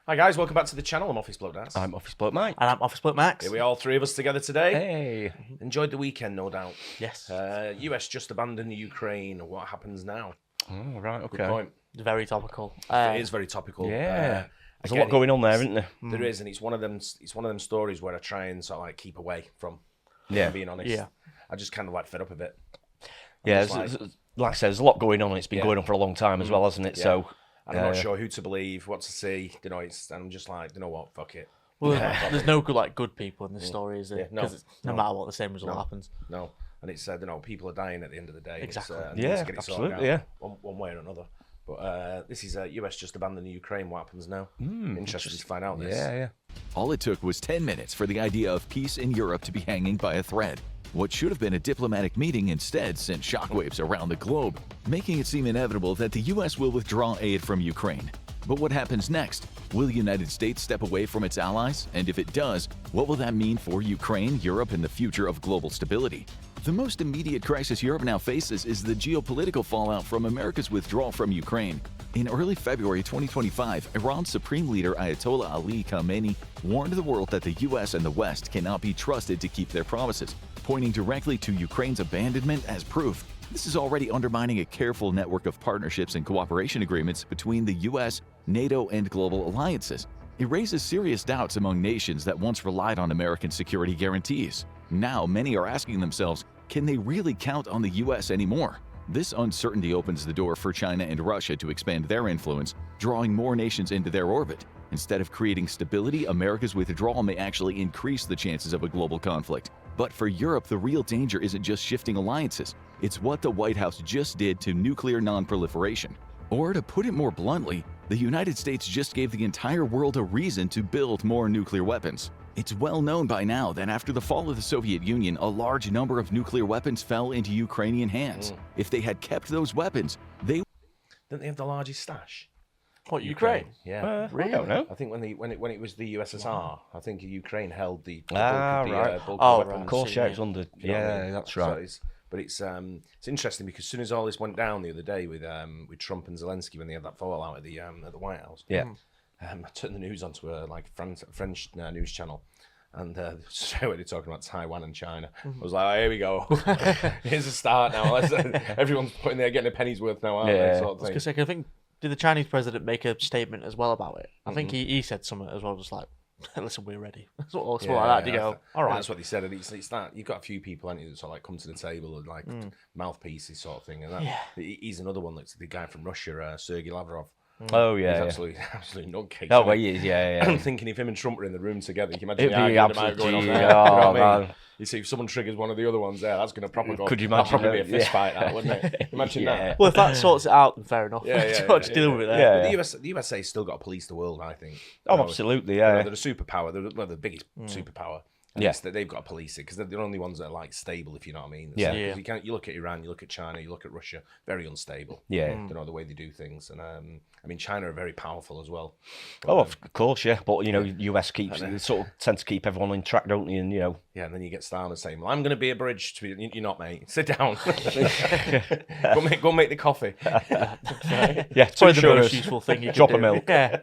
Hi guys, welcome back to the channel. I'm Office Bloke Daz. I'm Office Bloke Mike. And I'm Office Bloke Max. Here we all three of us together today. Hey. Enjoyed the weekend, no doubt. Yes. US just abandoned the Ukraine. What happens now? Oh, right, okay. Good point. Very topical. It is very topical. Yeah. There's a lot going on there, isn't there? There is, and it's one of them stories where I try and sort of like keep away from. Yeah. Being honest. Yeah. I just kind of like fed up a bit. Yeah, like I said, there's a lot going on, and it's been going on for a long time as well, hasn't it? Yeah. So And I'm not sure who to believe, what to see. You know, and I'm just like, you know what, fuck it. Well, there's no good people in this story, is there? Yeah, no, 'Cause no matter what, the same result happens. No, and it's people are dying at the end of the day. Exactly. And they need to get it sorted absolutely, out one way or another. But this is US just abandoned the Ukraine. What happens now? Interested to find out this. Yeah. All it took was 10 minutes for the idea of peace in Europe to be hanging by a thread. What should have been a diplomatic meeting instead sent shockwaves around the globe, making it seem inevitable that the US will withdraw aid from Ukraine. But what happens next? Will the United States step away from its allies? And if it does, what will that mean for Ukraine, Europe, and the future of global stability? The most immediate crisis Europe now faces is the geopolitical fallout from America's withdrawal from Ukraine. In early February 2025, Iran's Supreme Leader Ayatollah Ali Khamenei warned the world that the US and the West cannot be trusted to keep their promises, pointing directly to Ukraine's abandonment as proof. This is already undermining a careful network of partnerships and cooperation agreements between the US, NATO, and global alliances. It raises serious doubts among nations that once relied on American security guarantees. Now, many are asking themselves, can they really count on the US anymore? This uncertainty opens the door for China and Russia to expand their influence, drawing more nations into their orbit. Instead of creating stability, America's withdrawal may actually increase the chances of a global conflict. But for Europe, the real danger isn't just shifting alliances. It's what the White House just did to nuclear non-proliferation. Or to put it more bluntly, the United States just gave the entire world a reason to build more nuclear weapons. It's well known by now that after the fall of the Soviet Union, a large number of nuclear weapons fell into Ukrainian hands. If they had kept those weapons, they... Didn't they have the largest stash? What, Ukraine? Yeah. I don't know. I think when it was the USSR, I think Ukraine held the right. bulk Oh, of right. weapons. Of course, yeah, it's under... You know what I Yeah, mean? that's So right. it's interesting because as soon as all this went down the other day with Trump and Zelensky when they had that fallout at the White House, Yeah. I turned the news onto a French news channel, and straight away they're talking about Taiwan and China. I was like, oh, here we go. Here's a start now. Everyone's getting a penny's worth now, aren't they? Sort of thing. Because I think, did the Chinese president make a statement as well about it? I think he said something as well, just like, listen, we're ready. Something like that. You go, all right. That's what they said. And it's that you've got a few people, haven't you, that sort of like come to the table and like mouthpieces sort of thing. And he's another one. That's the guy from Russia, Sergei Lavrov. Oh, yeah. He's absolutely nutcase. Oh, he is, yeah. I'm thinking if him and Trump were in the room together, you can imagine It'd the be argument that might absolute going on there. gee, You know oh, what I mean? man. You see, if someone triggers one of the other ones there, that's going to probably go. Could you That'd imagine probably be a that? fist fight, that, wouldn't it? Imagine that. Well, if that sorts it out, then fair enough. Just deal with it there. Yeah. But the USA's still got to police the world, I think. Oh, You know, absolutely, you know, yeah. they're a superpower. They're the biggest superpower. And Yeah. they've got to police it because they're the only ones that are like stable, if you know what I mean. Yeah. So, 'cause you look at Iran, you look at China, you look at Russia, very unstable. Yeah. You know the way they do things, and I mean China are very powerful as well. Oh, of course, yeah. But, US keeps... They sort of tend to keep everyone in track, don't they? And, Yeah, and then you get Stalin saying, "Well, I'm going to be a bridge to be." You're not, mate. Sit down. go make the coffee. yeah, Probably two the most sugars, useful thing you drop could of do. milk. Yeah.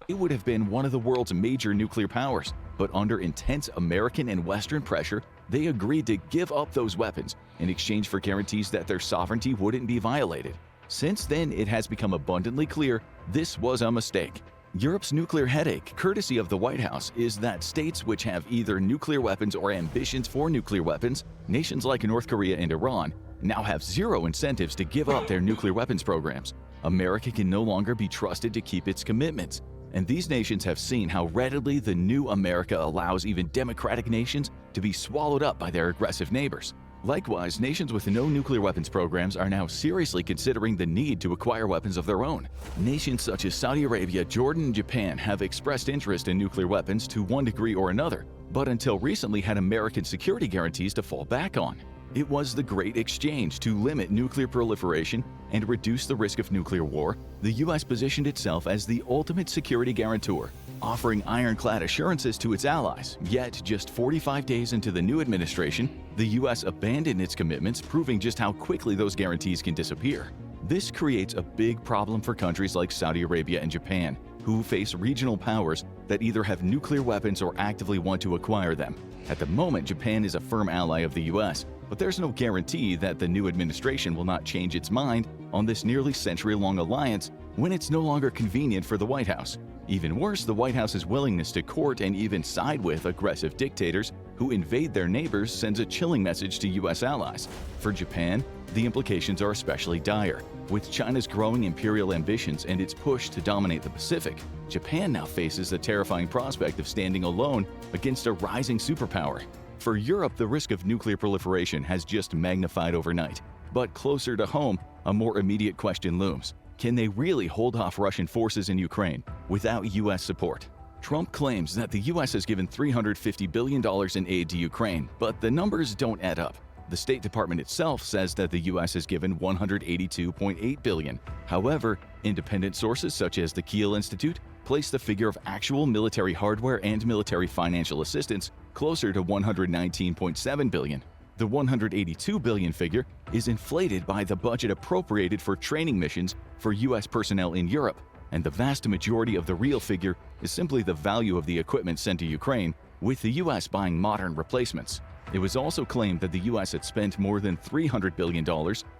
It would have been one of the world's major nuclear powers, but under intense American and Western pressure, they agreed to give up those weapons in exchange for guarantees that their sovereignty wouldn't be violated. Since then, it has become abundantly clear this was a mistake. Europe's nuclear headache, courtesy of the White House, is that states which have either nuclear weapons or ambitions for nuclear weapons, nations like North Korea and Iran, now have zero incentives to give up their nuclear weapons programs. America can no longer be trusted to keep its commitments. And these nations have seen how readily the new America allows even democratic nations to be swallowed up by their aggressive neighbors. Likewise, nations with no nuclear weapons programs are now seriously considering the need to acquire weapons of their own. Nations such as Saudi Arabia, Jordan, and Japan have expressed interest in nuclear weapons to one degree or another, but until recently had American security guarantees to fall back on. It was the Great Exchange to limit nuclear proliferation and reduce the risk of nuclear war. The US positioned itself as the ultimate security guarantor, offering ironclad assurances to its allies. Yet, just 45 days into the new administration, the US abandoned its commitments, proving just how quickly those guarantees can disappear. This creates a big problem for countries like Saudi Arabia and Japan, who face regional powers that either have nuclear weapons or actively want to acquire them. At the moment, Japan is a firm ally of the US, but there's no guarantee that the new administration will not change its mind on this nearly century-long alliance when it's no longer convenient for the White House. Even worse, the White House's willingness to court and even side with aggressive dictators who invade their neighbors sends a chilling message to US allies. For Japan, the implications are especially dire. With China's growing imperial ambitions and its push to dominate the Pacific, Japan now faces the terrifying prospect of standing alone against a rising superpower. For Europe, the risk of nuclear proliferation has just magnified overnight. But closer to home, a more immediate question looms. Can they really hold off Russian forces in Ukraine without US support? Trump claims that the US has given $350 billion in aid to Ukraine, but the numbers don't add up. The State Department itself says that the US has given $182.8 billion. However, independent sources such as the Kiel Institute place the figure of actual military hardware and military financial assistance closer to $119.7 billion. The $182 billion figure is inflated by the budget appropriated for training missions for US personnel in Europe, and the vast majority of the real figure is simply the value of the equipment sent to Ukraine, with the US buying modern replacements. It was also claimed that the US had spent more than $300 billion,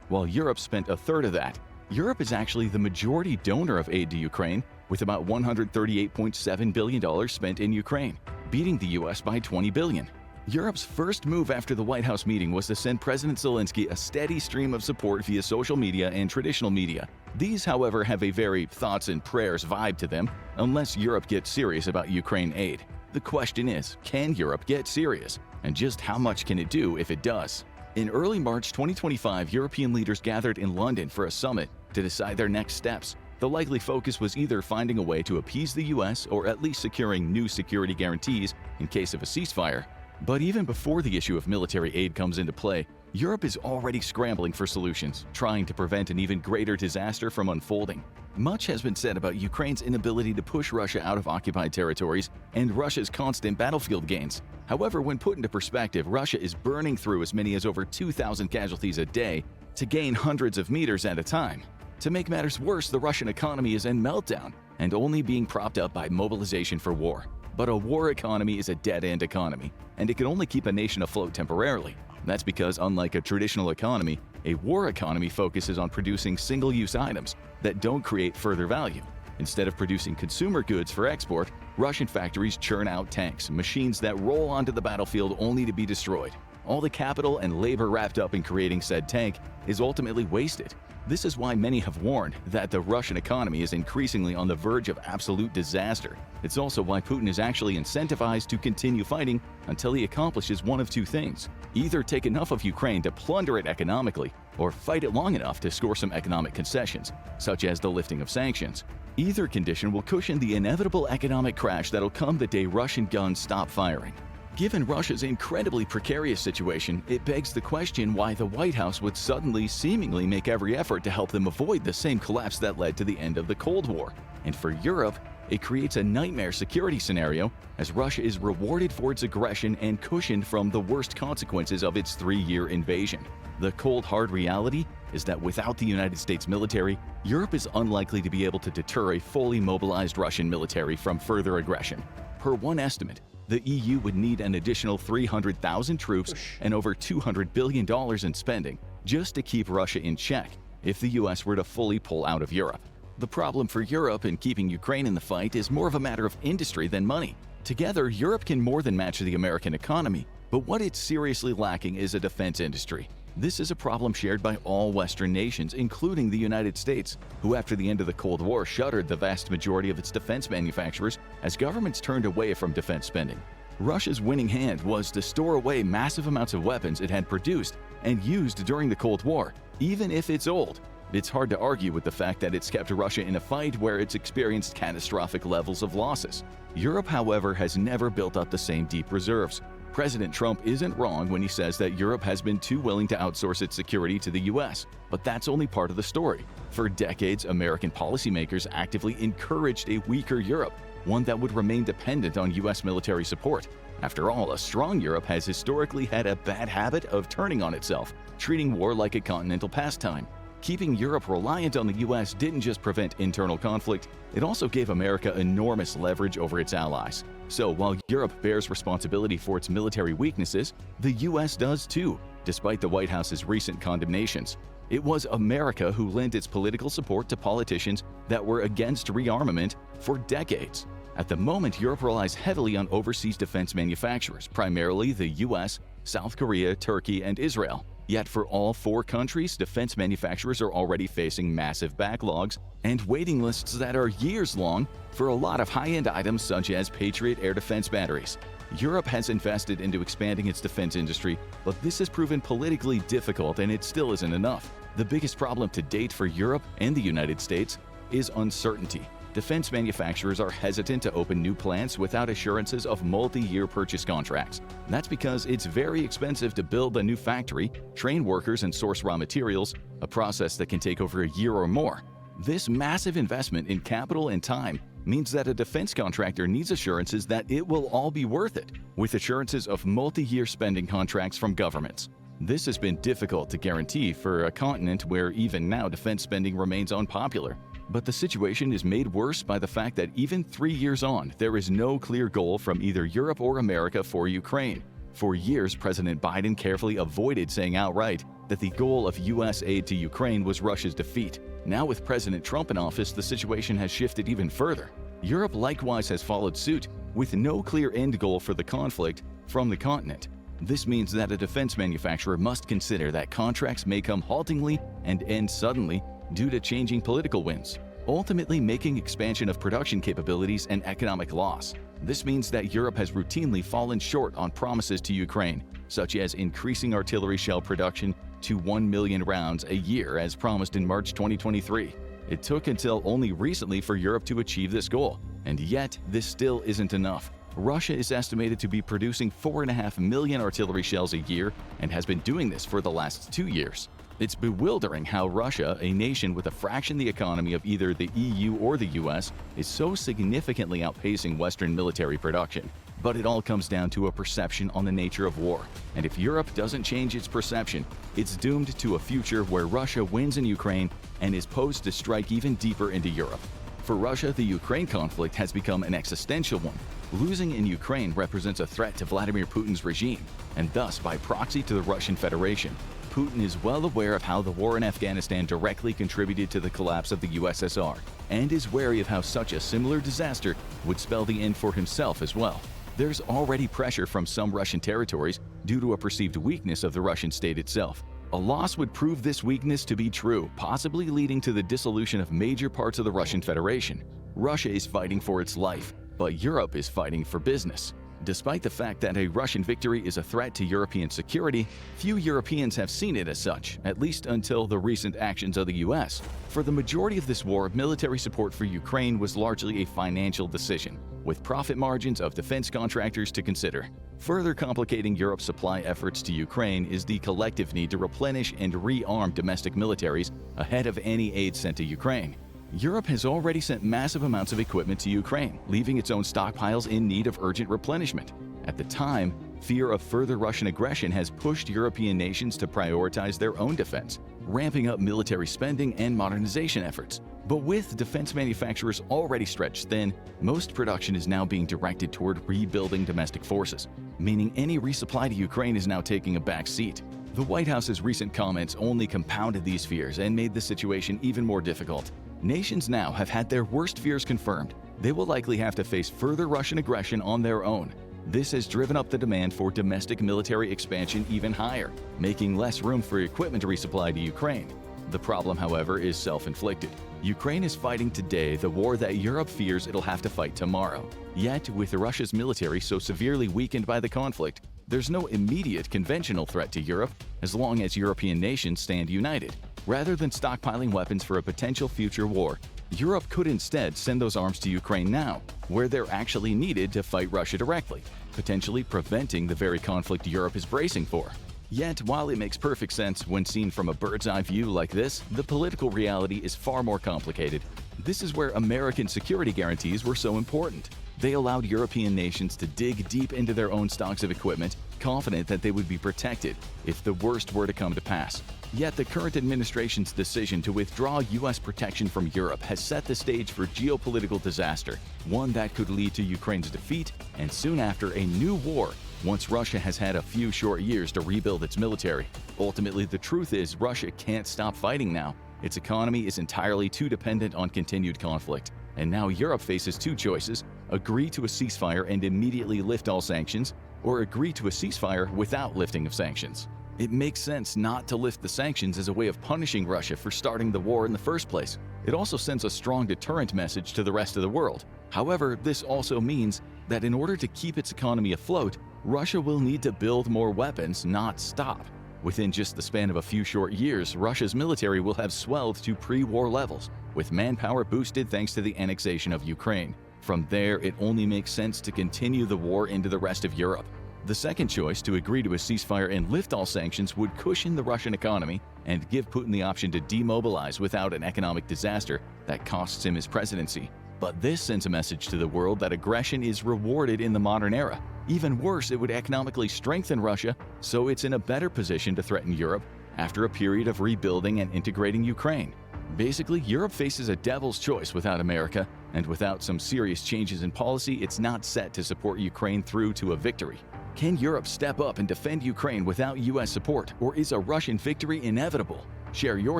while Europe spent a third of that. Europe is actually the majority donor of aid to Ukraine, with about $138.7 billion spent in Ukraine, beating the US by $20 billion. Europe's first move after the White House meeting was to send President Zelensky a steady stream of support via social media and traditional media. These, however, have a very thoughts and prayers vibe to them unless Europe gets serious about Ukraine aid. The question is, can Europe get serious? And just how much can it do if it does? In early March 2025, European leaders gathered in London for a summit to decide their next steps. The likely focus was either finding a way to appease the US or at least securing new security guarantees in case of a ceasefire. But even before the issue of military aid comes into play, Europe is already scrambling for solutions, trying to prevent an even greater disaster from unfolding. Much has been said about Ukraine's inability to push Russia out of occupied territories and Russia's constant battlefield gains. However, when put into perspective, Russia is burning through as many as over 2,000 casualties a day to gain hundreds of meters at a time. To make matters worse, the Russian economy is in meltdown and only being propped up by mobilization for war. But a war economy is a dead-end economy, and it can only keep a nation afloat temporarily. That's because, unlike a traditional economy, a war economy focuses on producing single-use items that don't create further value. Instead of producing consumer goods for export, Russian factories churn out tanks, machines that roll onto the battlefield only to be destroyed. All the capital and labor wrapped up in creating said tank is ultimately wasted. This is why many have warned that the Russian economy is increasingly on the verge of absolute disaster. It's also why Putin is actually incentivized to continue fighting until he accomplishes one of two things: either take enough of Ukraine to plunder it economically, or fight it long enough to score some economic concessions, such as the lifting of sanctions. Either condition will cushion the inevitable economic crash that'll come the day Russian guns stop firing. Given Russia's incredibly precarious situation, it begs the question why the White House would suddenly seemingly make every effort to help them avoid the same collapse that led to the end of the Cold War. And for Europe, it creates a nightmare security scenario as Russia is rewarded for its aggression and cushioned from the worst consequences of its 3-year invasion. The cold, hard reality is that without the United States military, Europe is unlikely to be able to deter a fully mobilized Russian military from further aggression. Per one estimate, the EU would need an additional 300,000 troops and over $200 billion in spending just to keep Russia in check if the US were to fully pull out of Europe. The problem for Europe in keeping Ukraine in the fight is more of a matter of industry than money. Together, Europe can more than match the American economy, but what it's seriously lacking is a defense industry. This is a problem shared by all Western nations, including the United States, who after the end of the Cold War shuttered the vast majority of its defense manufacturers as governments turned away from defense spending. Russia's winning hand was to store away massive amounts of weapons it had produced and used during the Cold War, even if it's old. It's hard to argue with the fact that it's kept Russia in a fight where it's experienced catastrophic levels of losses. Europe, however, has never built up the same deep reserves. President Trump isn't wrong when he says that Europe has been too willing to outsource its security to the US, but that's only part of the story. For decades, American policymakers actively encouraged a weaker Europe, one that would remain dependent on US military support. After all, a strong Europe has historically had a bad habit of turning on itself, treating war like a continental pastime. Keeping Europe reliant on the US didn't just prevent internal conflict, it also gave America enormous leverage over its allies. So while Europe bears responsibility for its military weaknesses, the US does too, despite the White House's recent condemnations. It was America who lent its political support to politicians that were against rearmament for decades. At the moment, Europe relies heavily on overseas defense manufacturers, primarily the US, South Korea, Turkey, and Israel. Yet for all 4 countries, defense manufacturers are already facing massive backlogs and waiting lists that are years long for a lot of high-end items such as Patriot air defense batteries. Europe has invested into expanding its defense industry, but this has proven politically difficult and it still isn't enough. The biggest problem to date for Europe and the United States is uncertainty. Defense manufacturers are hesitant to open new plants without assurances of multi-year purchase contracts. That's because it's very expensive to build a new factory, train workers, and source raw materials, a process that can take over a year or more. This massive investment in capital and time means that a defense contractor needs assurances that it will all be worth it, with assurances of multi-year spending contracts from governments. This has been difficult to guarantee for a continent where even now defense spending remains unpopular. But the situation is made worse by the fact that even 3 years on, there is no clear goal from either Europe or America for Ukraine. For years, President Biden carefully avoided saying outright that the goal of U.S. aid to Ukraine was Russia's defeat. Now with President Trump in office, the situation has shifted even further. Europe likewise has followed suit, with no clear end goal for the conflict from the continent. This means that a defense manufacturer must consider that contracts may come haltingly and end suddenly due to changing political winds, ultimately making expansion of production capabilities an economic loss. This means that Europe has routinely fallen short on promises to Ukraine, such as increasing artillery shell production to 1 million rounds a year as promised in March 2023. It took until only recently for Europe to achieve this goal, and yet this still isn't enough. Russia is estimated to be producing 4.5 million artillery shells a year and has been doing this for the last 2 years. It's bewildering how Russia, a nation with a fraction the economy of either the EU or the US, is so significantly outpacing Western military production. But it all comes down to a perception on the nature of war. And if Europe doesn't change its perception, it's doomed to a future where Russia wins in Ukraine and is posed to strike even deeper into Europe. For Russia, the Ukraine conflict has become an existential one. Losing in Ukraine represents a threat to Vladimir Putin's regime, and thus by proxy to the Russian Federation. Putin is well aware of how the war in Afghanistan directly contributed to the collapse of the USSR, and is wary of how such a similar disaster would spell the end for himself as well. There's already pressure from some Russian territories due to a perceived weakness of the Russian state itself. A loss would prove this weakness to be true, possibly leading to the dissolution of major parts of the Russian Federation. Russia is fighting for its life, but Europe is fighting for business. Despite the fact that a Russian victory is a threat to European security, few Europeans have seen it as such, at least until the recent actions of the US. For the majority of this war, military support for Ukraine was largely a financial decision, with profit margins of defense contractors to consider. Further complicating Europe's supply efforts to Ukraine is the collective need to replenish and rearm domestic militaries ahead of any aid sent to Ukraine. Europe has already sent massive amounts of equipment to Ukraine, leaving its own stockpiles in need of urgent replenishment. At the time, fear of further Russian aggression has pushed European nations to prioritize their own defense, ramping up military spending and modernization efforts. But with defense manufacturers already stretched thin, most production is now being directed toward rebuilding domestic forces, meaning any resupply to Ukraine is now taking a back seat. The White House's recent comments only compounded these fears and made the situation even more difficult. Nations now have had their worst fears confirmed. They will likely have to face further Russian aggression on their own. This has driven up the demand for domestic military expansion even higher, making less room for equipment resupply to Ukraine. The problem, however, is self-inflicted. Ukraine is fighting today the war that Europe fears it'll have to fight tomorrow. Yet, with Russia's military so severely weakened by the conflict, there's no immediate conventional threat to Europe as long as European nations stand united. Rather than stockpiling weapons for a potential future war, Europe could instead send those arms to Ukraine now, where they're actually needed to fight Russia directly, potentially preventing the very conflict Europe is bracing for. Yet, while it makes perfect sense when seen from a bird's-eye view like this, the political reality is far more complicated. This is where American security guarantees were so important. They allowed European nations to dig deep into their own stocks of equipment, confident that they would be protected if the worst were to come to pass. Yet the current administration's decision to withdraw U.S. protection from Europe has set the stage for geopolitical disaster, one that could lead to Ukraine's defeat and soon after a new war once Russia has had a few short years to rebuild its military. Ultimately, the truth is Russia can't stop fighting now. Its economy is entirely too dependent on continued conflict. And now Europe faces two choices: agree to a ceasefire and immediately lift all sanctions, or agree to a ceasefire without lifting of sanctions. It makes sense not to lift the sanctions as a way of punishing Russia for starting the war in the first place. It also sends a strong deterrent message to the rest of the world. However, this also means that in order to keep its economy afloat, Russia will need to build more weapons, not stop. Within just the span of a few short years, Russia's military will have swelled to pre-war levels, with manpower boosted thanks to the annexation of Ukraine. From there, it only makes sense to continue the war into the rest of Europe. The second choice, to agree to a ceasefire and lift all sanctions, would cushion the Russian economy and give Putin the option to demobilize without an economic disaster that costs him his presidency. But this sends a message to the world that aggression is rewarded in the modern era. Even worse, it would economically strengthen Russia, so it's in a better position to threaten Europe after a period of rebuilding and integrating Ukraine. Basically, Europe faces a devil's choice without America, and without some serious changes in policy, it's not set to support Ukraine through to a victory. Can Europe step up and defend Ukraine without U.S. support, or is a Russian victory inevitable? Share your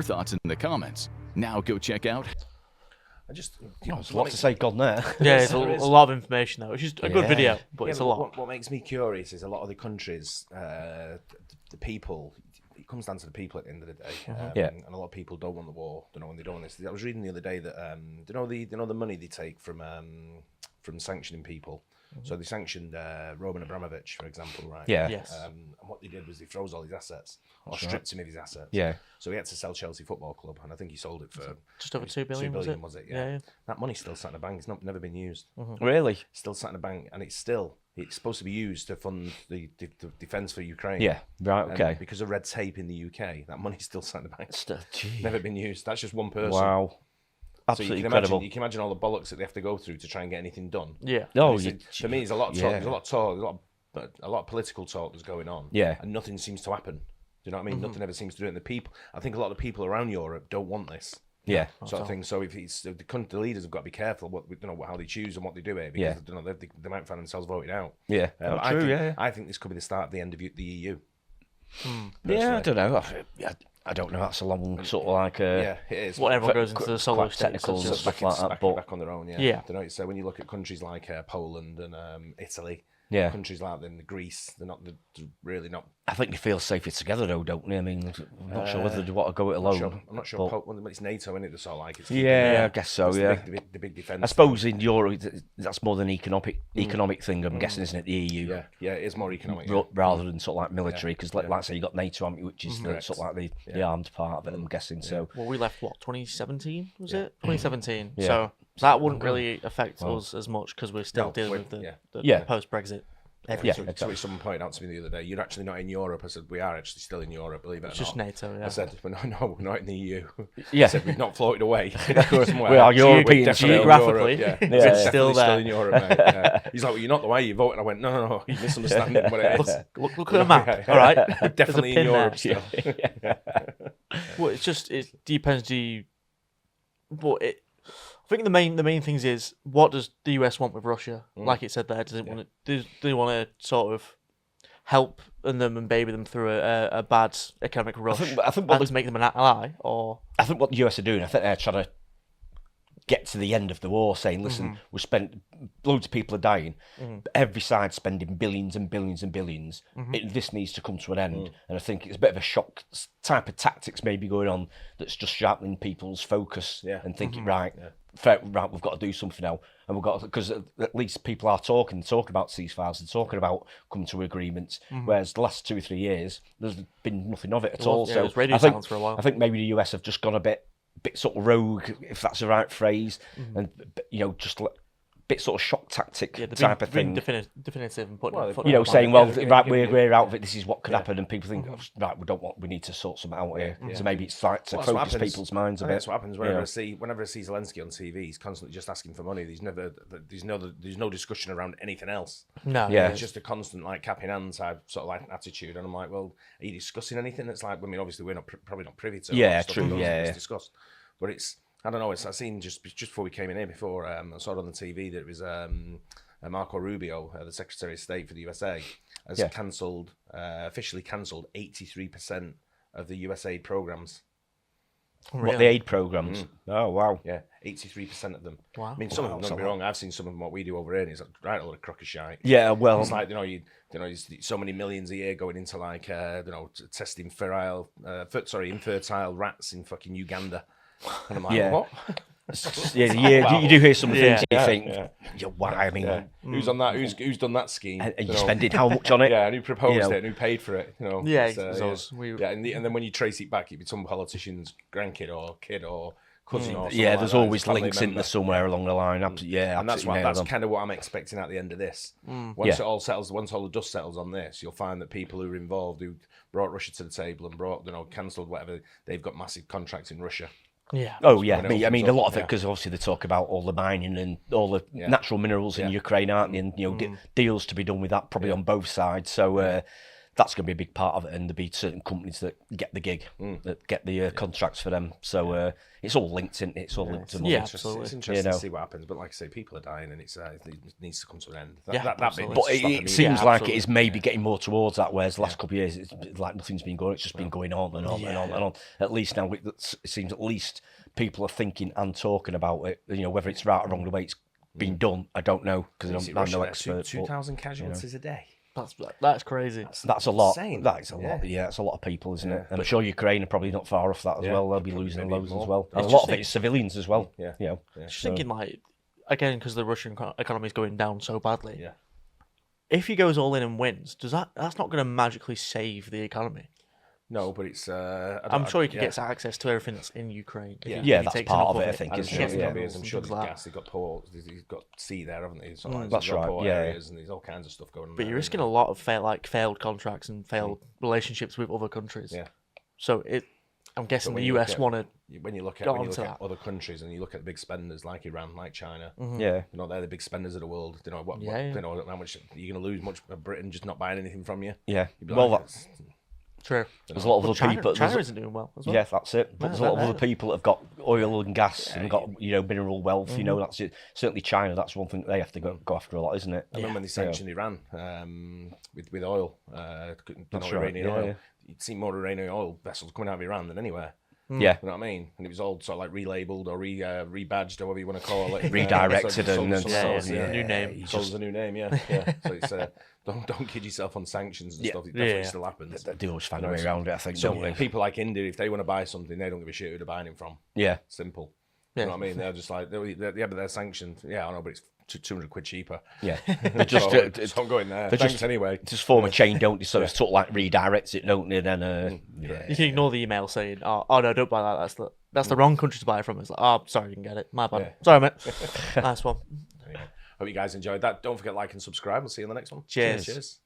thoughts in the comments. Now go check out... There's a lot to say gone there. Yeah, it's a lot of information though. It's just a good video, but it's a lot. What makes me curious is a lot of the countries, the people. It comes down to the people at the end of the day. And a lot of people don't want the war. Don't know when they don't want this. I was reading the other day that the money they take from sanctioning people. So they sanctioned Roman Abramovich, for example, right? Yeah. Yes. And what they did was they froze all his assets, or stripped him of his assets. Yeah. So he had to sell Chelsea Football Club, and I think he sold it for Just over 2 billion, was it? Yeah, yeah. That money's still sat in the bank. It's never been used. Really? Still sat in the bank, and it's supposed to be used to fund the defence for Ukraine. Yeah. Right. And Okay. because of red tape in the UK, that money's still sat in the bank. Gee. Never been used. That's just one person. Wow. So Absolutely you incredible. you can imagine all the bollocks that they have to go through to try and get anything done. Yeah. Oh, For me, there's a lot of talk. There's a lot of talk. A lot of political talk that's going on. Yeah. And nothing seems to happen. Do you know what I mean? Nothing ever seems to do it. And the people, I think a lot of the people around Europe don't want this. Yeah. Sort of thing. So if it's the leaders have got to be careful how they choose and what they do here, because they might find themselves voted out. Yeah. I think this could be the start of the end of the EU. Yeah, I don't know. I don't know. That's a long sort of like yeah, it is. What everyone goes into the solo quite technical states. and stuff like that. But back on their own, yeah. Yeah. Don't know. So when you look at countries like Poland and Italy, yeah, countries like that, Greece, they're really not. I think they feel safer together though, don't they? I mean, I'm not sure whether they want to go it alone. I'm not sure. It's NATO, isn't it? That's all like. I guess so. Yeah. The big defence. I suppose in Europe that's more than economic thing. I'm guessing, isn't it? The EU. Yeah, it is more economic. Rather than sort of like military, because like I say, you got NATO, haven't you, which is the, sort of like the armed part of it. I'm guessing. So. Well, we left 2017 was it? 2017. Yeah. So that wouldn't really affect us as much because we're still dealing with the post-Brexit. Yeah, so someone pointed out to me the other day, you're actually not in Europe. I said, we are actually still in Europe, believe it or not. Just NATO, yeah. I said, we're not in the EU. Yeah. I said, we've not floated away. We are European. Geographically, we're still there. Still in Europe, mate. Yeah. He's like, well, you're not the way you vote. And I went, no, you're misunderstanding what it is. Look at the map, all right? We're definitely in Europe still. Well, it depends. I think the main things is, what does the US want with Russia? Like it said there, does they want to sort of help them and baby them through a bad economic rush? I think and make them an ally, or I think what the US are doing, I think they're trying to get to the end of the war, saying, listen, we spent loads of people are dying, every side spending billions and billions and billions. This needs to come to an end, and I think it's a bit of a shock type of tactics maybe going on that's just sharpening people's focus and thinking, right, we've got to do something now, and we've got, because at least people are talking about ceasefires and talking about coming to agreements, whereas the last 2 or 3 years there's been nothing of it at all. So it was radio silence for a while. I think maybe the US have just gone a bit sort of rogue, if that's the right phrase, and just bit sort of shock tactic Yeah, they've type been, of thing. definitive and putting Well, it. they've- You know, on saying, it. well, they're right, giving you- we're out of it. This is what could happen, and people think, oh, right, we need to sort something out here. So maybe it's like to Well, that's what focus happens. people's minds a I think bit. that's what happens whenever Yeah. whenever I see Zelensky on TV. He's constantly just asking for money. There's no discussion around anything else. No. Yeah. It's just a constant like cap in hand type sort of like attitude, and I'm like, well, are you discussing anything that's like? I mean, obviously we're not probably not privy to. a lot Yeah, of stuff true, that yeah, is yeah. discussed, but it's I don't know. It's I seen just before we came in here before I saw it on the TV that it was Marco Rubio, the Secretary of State for the USA, has Yeah. cancelled officially cancelled 83% of the USAID programs. What the aid programs? Oh wow. Yeah, 83% of them. Wow. I mean, some of them, Wow, don't get me that's a wrong, I've seen some of them what we do over here, and it's like, right, a lot of crock of shite. Yeah, well, It's like, it's so many millions a year going into like, testing infertile rats in fucking Uganda. And I'm like, Yeah. what? yeah, you do hear some things Yeah. you think, yeah, why? I mean, Yeah. Who's on that? Who's done that scheme? and You you know? spending how much on it? Yeah, and who proposed You know. it, and who paid for it? You know, Yeah, it's, it was us. yeah, and then when you trace it back, it'd be some politician's grandkid or kid or cousin or something Yeah, like there's that, always his family links in member. there somewhere along the line. Yeah, And that's absolutely nailed them. kind of what I'm expecting at the end of this. Once Yeah. it all settles, once all the dust settles on this, you'll find that people who are involved, who brought Russia to the table and cancelled whatever, they've got massive contracts in Russia. Yeah. Oh yeah, when it I mean opens a up, lot of it yeah. because obviously they talk about all the mining and all the natural minerals in Yeah. Ukraine, aren't they? And deals to be done with that probably on both sides. So that's going to be a big part of it, and there'll be certain companies that get the gig, that get the contracts for them. So it's all linked in. It's all linked to money. Yeah, It's absolutely. interesting You know. to see what happens, but like I say, people are dying, and it needs to come to an end. Yeah, That bit absolutely. needs But to stop it immediately. seems Yeah, like absolutely. it is maybe getting more towards that, whereas the last couple of years, it's like nothing's been going. It's just been going on and on and on and on. At least now, it seems at least people are thinking and talking about it. You know, whether it's right or wrong the way it's been done, I don't know because You see I'm no Russia there, expert. 2,000 casualties a day. That's crazy. That's a lot. insane. That is a lot. Yeah, it's a lot of people, isn't it? And I'm sure Ukraine are probably not far off that as well. They'll be probably losing maybe loads more. as well. And a It's lot just of it is civilians as well. Yeah. You know. Just thinking, like, again, because the Russian economy is going down so badly. Yeah. If he goes all in and wins, that's not going to magically save the economy? No, but it's. I'm sure he could get access to everything that's in Ukraine. If he that's takes part enough of it, I think, I'm isn't sure it? there Yeah. probably is. I'm sure Things there's like gas. They've got ports. They've got sea there, haven't they? So like, That's they've got right, port yeah. areas, and there's all kinds of stuff going on. But there, you're risking a isn't lot of failed contracts and failed relationships with other countries. Yeah. So I'm guessing when the you look US at- want to. there? When you look Go at on to that. other countries and you look at the big spenders like Iran, like China, Yeah. you know they're the big spenders of the world. You know Yeah. you know how much you're going to lose much of Britain just not buying anything from you. Yeah. You'd be Well, like, that's, True. there's a lot of other China, people. China there's- isn't doing well as well. Yeah, that's it. But there's a lot of other people that have got oil and gas and got mineral wealth. You know, that's it. Certainly China. That's one thing they have to go after a lot, isn't it? I remember when they sanctioned Iran with oil, Iranian yeah, oil. yeah. You'd see more Iranian oil vessels coming out of Iran than anywhere. Yeah. You know what I mean? And it was all sort of like relabeled or rebadged or whatever you want to call it. Redirected Sold- and sold- Yeah, sold- yeah, new name. Sold as a new name, yeah. So it's don't kid yourself on sanctions and stuff. That's Yeah. what still happens. They always find a way around it, I think, So don't they? people like India, if they want to buy something, they don't give a shit who they're buying it from. Yeah. Simple. Yeah. You know what I mean? They're just like, yeah, but they're sanctioned. Yeah, I know, but it's 200 quid cheaper. Yeah. They just, So I'm going there. they Thanks just- anyway. just form a chain, don't they? So it's sort of like redirects it, don't they? Then, You can ignore the email saying, "Oh no, don't buy that. That's the wrong country to buy it from." It's like, "Oh, sorry, you can get it. My bad. Sorry, mate." Nice one. Hope you guys enjoyed that. Don't forget like and subscribe. We'll see you in the next one. Cheers. Cheers.